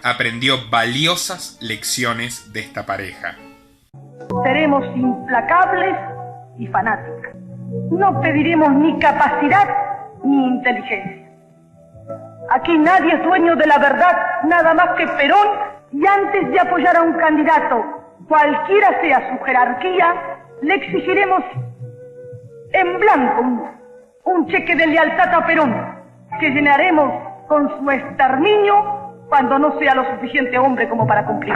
aprendió valiosas lecciones de esta pareja. Seremos implacables y fanáticos. No pediremos ni capacidad ni inteligencia. Aquí nadie es dueño de la verdad, nada más que Perón, y antes de apoyar a un candidato, cualquiera sea su jerarquía, le exigiremos en blanco un cheque de lealtad a Perón, que llenaremos con su exterminio cuando no sea lo suficiente hombre como para cumplir.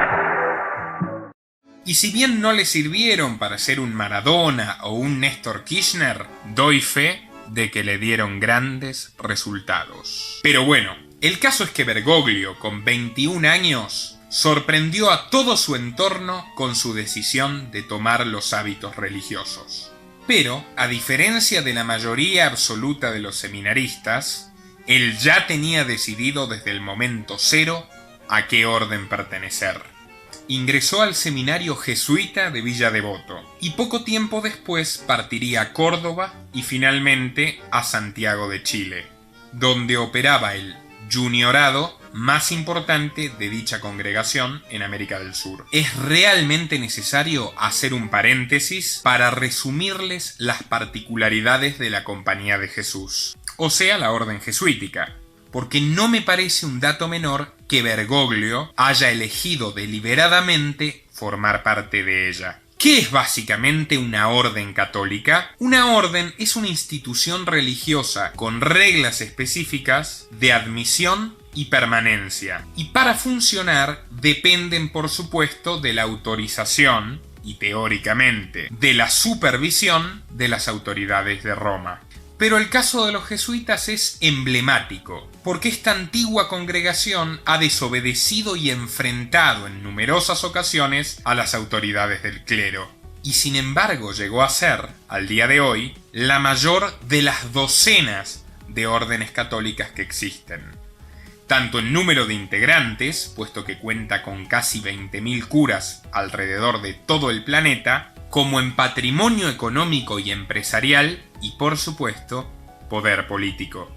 Y si bien no le sirvieron para ser un Maradona o un Néstor Kirchner, doy fe de que le dieron grandes resultados. Pero bueno, el caso es que Bergoglio, con 21 años, sorprendió a todo su entorno con su decisión de tomar los hábitos religiosos. Pero, a diferencia de la mayoría absoluta de los seminaristas, él ya tenía decidido desde el momento cero a qué orden pertenecer. Ingresó al seminario jesuita de Villa Devoto y poco tiempo después partiría a Córdoba y finalmente a Santiago de Chile, donde operaba el juniorado más importante de dicha congregación en América del Sur. Es realmente necesario hacer un paréntesis para resumirles las particularidades de la Compañía de Jesús, o sea, la orden jesuítica, porque no me parece un dato menor que Bergoglio haya elegido deliberadamente formar parte de ella. ¿Qué es básicamente una orden católica? Una orden es una institución religiosa con reglas específicas de admisión y permanencia, y para funcionar dependen, por supuesto, de la autorización y, teóricamente, de la supervisión de las autoridades de Roma. Pero el caso de los jesuitas es emblemático, porque esta antigua congregación ha desobedecido y enfrentado en numerosas ocasiones a las autoridades del clero, y sin embargo llegó a ser, al día de hoy, la mayor de las docenas de órdenes católicas que existen. Tanto en número de integrantes, puesto que cuenta con casi 20.000 curas alrededor de todo el planeta, como en patrimonio económico y empresarial y, por supuesto, poder político.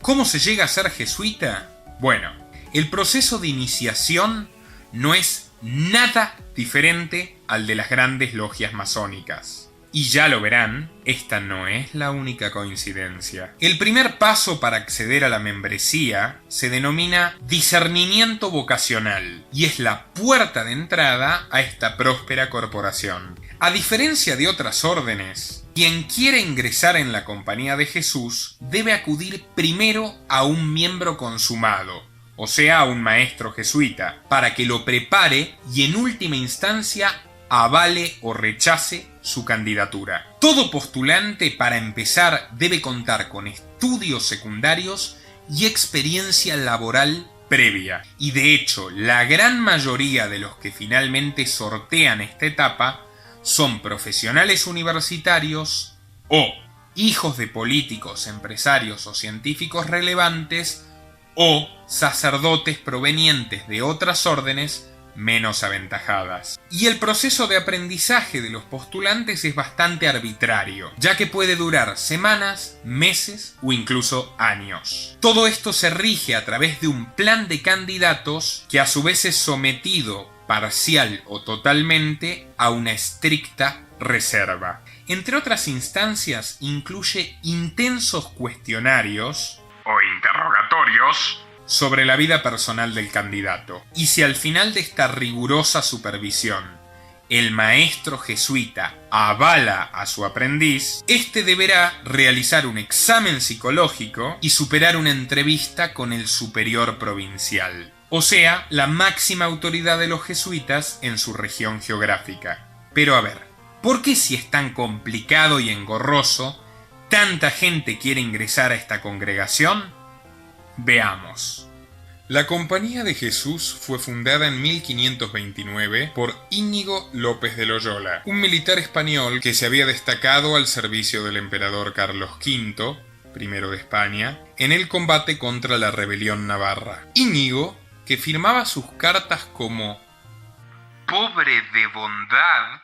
¿Cómo se llega a ser jesuita? Bueno, el proceso de iniciación no es nada diferente al de las grandes logias masónicas. Y ya lo verán, esta no es la única coincidencia. El primer paso para acceder a la membresía se denomina discernimiento vocacional y es la puerta de entrada a esta próspera corporación. A diferencia de otras órdenes, quien quiere ingresar en la Compañía de Jesús debe acudir primero a un miembro consumado, o sea, a un maestro jesuita, para que lo prepare y en última instancia avale o rechace su candidatura. Todo postulante para empezar debe contar con estudios secundarios y experiencia laboral previa. Y de hecho, la gran mayoría de los que finalmente sortean esta etapa son profesionales universitarios o hijos de políticos, empresarios o científicos relevantes o sacerdotes provenientes de otras órdenes menos aventajadas. Y el proceso de aprendizaje de los postulantes es bastante arbitrario, ya que puede durar semanas, meses o incluso años. Todo esto se rige a través de un plan de candidatos que a su vez es sometido parcial o totalmente a una estricta reserva. Entre otras instancias, incluye intensos cuestionarios o interrogatorios sobre la vida personal del candidato. Y si al final de esta rigurosa supervisión el maestro jesuita avala a su aprendiz, éste deberá realizar un examen psicológico y superar una entrevista con el superior provincial, o sea, la máxima autoridad de los jesuitas en su región geográfica. Pero a ver, ¿por qué si es tan complicado y engorroso, tanta gente quiere ingresar a esta congregación? Veamos. La Compañía de Jesús fue fundada en 1529 por Íñigo López de Loyola, un militar español que se había destacado al servicio del emperador Carlos V, primero de España, en el combate contra la rebelión navarra. Íñigo, que firmaba sus cartas como «pobre de bondad»,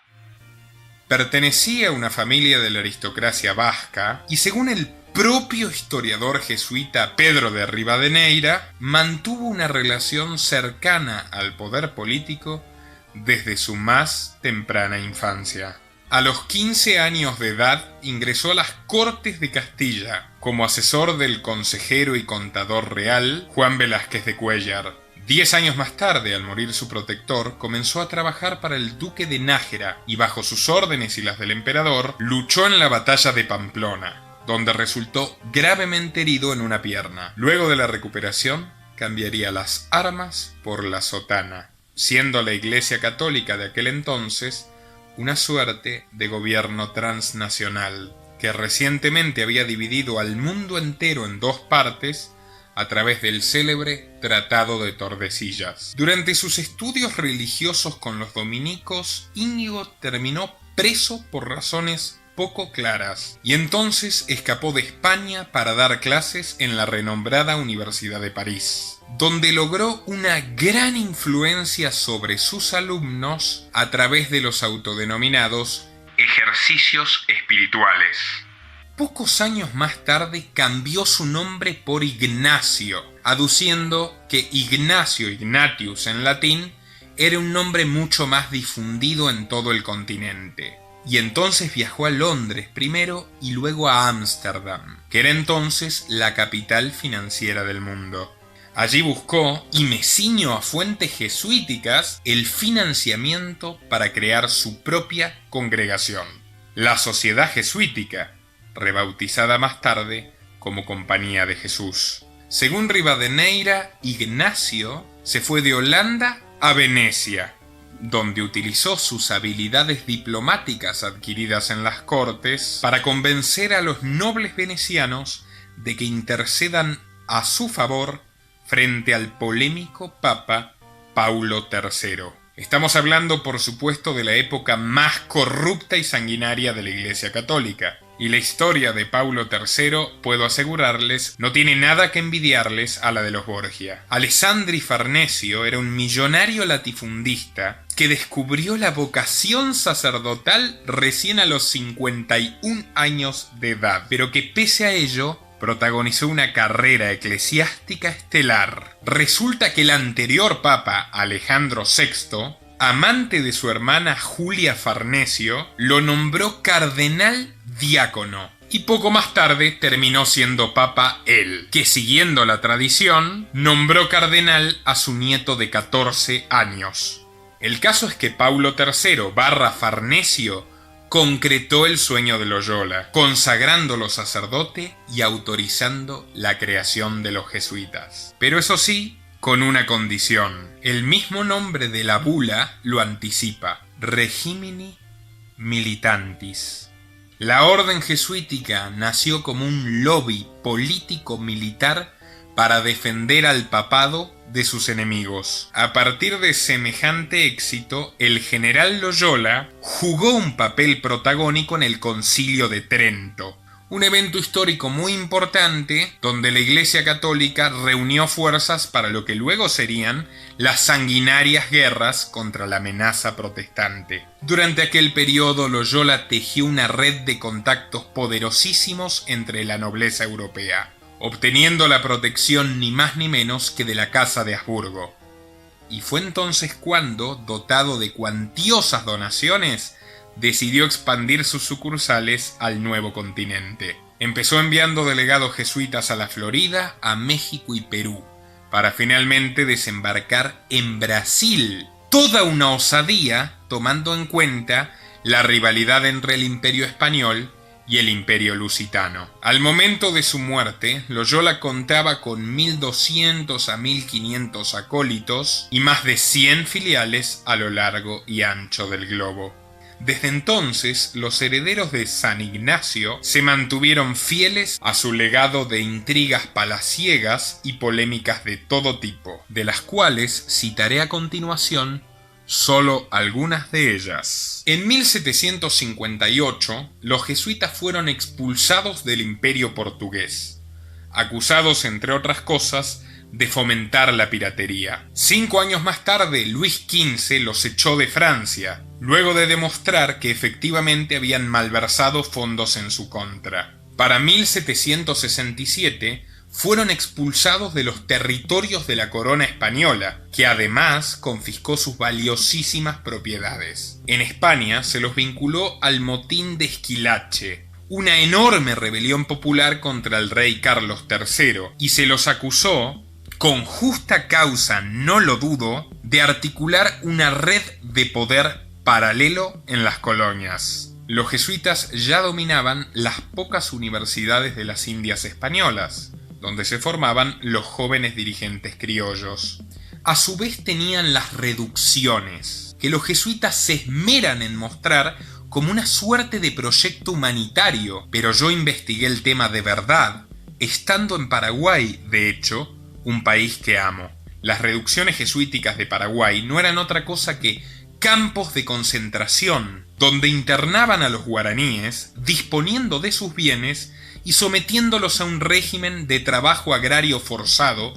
pertenecía a una familia de la aristocracia vasca y según el propio historiador jesuita Pedro de Rivadeneira mantuvo una relación cercana al poder político desde su más temprana infancia. A los 15 años de edad ingresó a las Cortes de Castilla como asesor del consejero y contador real Juan Velázquez de Cuéllar. 10 años más tarde, al morir su protector, comenzó a trabajar para el duque de Nájera y bajo sus órdenes y las del emperador, luchó en la batalla de Pamplona, donde resultó gravemente herido en una pierna. Luego de la recuperación, cambiaría las armas por la sotana, siendo la Iglesia Católica de aquel entonces una suerte de gobierno transnacional que recientemente había dividido al mundo entero en dos partes a través del célebre Tratado de Tordesillas. Durante sus estudios religiosos con los dominicos, Íñigo terminó preso por razones poco claras y entonces escapó de España para dar clases en la renombrada Universidad de París, donde logró una gran influencia sobre sus alumnos a través de los autodenominados ejercicios espirituales. Pocos años más tarde cambió su nombre por Ignacio, aduciendo que Ignacio, Ignatius en latín, era un nombre mucho más difundido en todo el continente. Y entonces viajó a Londres primero y luego a Ámsterdam, que era entonces la capital financiera del mundo. Allí buscó, y me ciño a fuentes jesuíticas, el financiamiento para crear su propia congregación, la Sociedad Jesuítica, rebautizada más tarde como Compañía de Jesús. Según Rivadeneira, Ignacio se fue de Holanda a Venecia, donde utilizó sus habilidades diplomáticas adquiridas en las cortes para convencer a los nobles venecianos de que intercedan a su favor frente al polémico Papa Paulo III. Estamos hablando, por supuesto, de la época más corrupta y sanguinaria de la Iglesia Católica. Y la historia de Paulo III, puedo asegurarles, no tiene nada que envidiarles a la de los Borgia. Alessandri Farnesio era un millonario latifundista que descubrió la vocación sacerdotal recién a los 51 años de edad, pero que pese a ello protagonizó una carrera eclesiástica estelar. Resulta que el anterior papa, Alejandro VI, amante de su hermana Julia Farnesio, lo nombró cardenal diácono, y poco más tarde terminó siendo papa él, que siguiendo la tradición, nombró cardenal a su nieto de 14 años. El caso es que Paulo III Farnesio concretó el sueño de Loyola, consagrándolo sacerdote y autorizando la creación de los jesuitas. Pero eso sí, con una condición. El mismo nombre de la bula lo anticipa: Regimini Militantis. La orden jesuítica nació como un lobby político-militar para defender al papado de sus enemigos. A partir de semejante éxito, el general Loyola jugó un papel protagónico en el Concilio de Trento, un evento histórico muy importante donde la Iglesia Católica reunió fuerzas para lo que luego serían las sanguinarias guerras contra la amenaza protestante. Durante aquel periodo, Loyola tejió una red de contactos poderosísimos entre la nobleza europea, obteniendo la protección ni más ni menos que de la Casa de Habsburgo. Y fue entonces cuando, dotado de cuantiosas donaciones, decidió expandir sus sucursales al nuevo continente. Empezó enviando delegados jesuitas a la Florida, a México y Perú, para finalmente desembarcar en Brasil. Toda una osadía, tomando en cuenta la rivalidad entre el Imperio Español y el Imperio Lusitano. Al momento de su muerte, Loyola contaba con 1.200 a 1.500 acólitos y más de 100 filiales a lo largo y ancho del globo. Desde entonces, los herederos de San Ignacio se mantuvieron fieles a su legado de intrigas palaciegas y polémicas de todo tipo, de las cuales citaré a continuación solo algunas de ellas. En 1758, los jesuitas fueron expulsados del Imperio portugués, acusados, entre otras cosas, de fomentar la piratería. 5 años más tarde, Luis XV los echó de Francia, luego de demostrar que efectivamente habían malversado fondos en su contra. Para 1767 fueron expulsados de los territorios de la corona española, que además confiscó sus valiosísimas propiedades. En España se los vinculó al motín de Esquilache, una enorme rebelión popular contra el rey Carlos III, y se los acusó, con justa causa no lo dudo, de articular una red de poder paralelo en las colonias. Los jesuitas ya dominaban las pocas universidades de las Indias españolas, donde se formaban los jóvenes dirigentes criollos. A su vez tenían las reducciones, que los jesuitas se esmeran en mostrar como una suerte de proyecto humanitario, pero yo investigué el tema de verdad, estando en Paraguay, de hecho, un país que amo. Las reducciones jesuíticas de Paraguay no eran otra cosa que campos de concentración, donde internaban a los guaraníes, disponiendo de sus bienes y sometiéndolos a un régimen de trabajo agrario forzado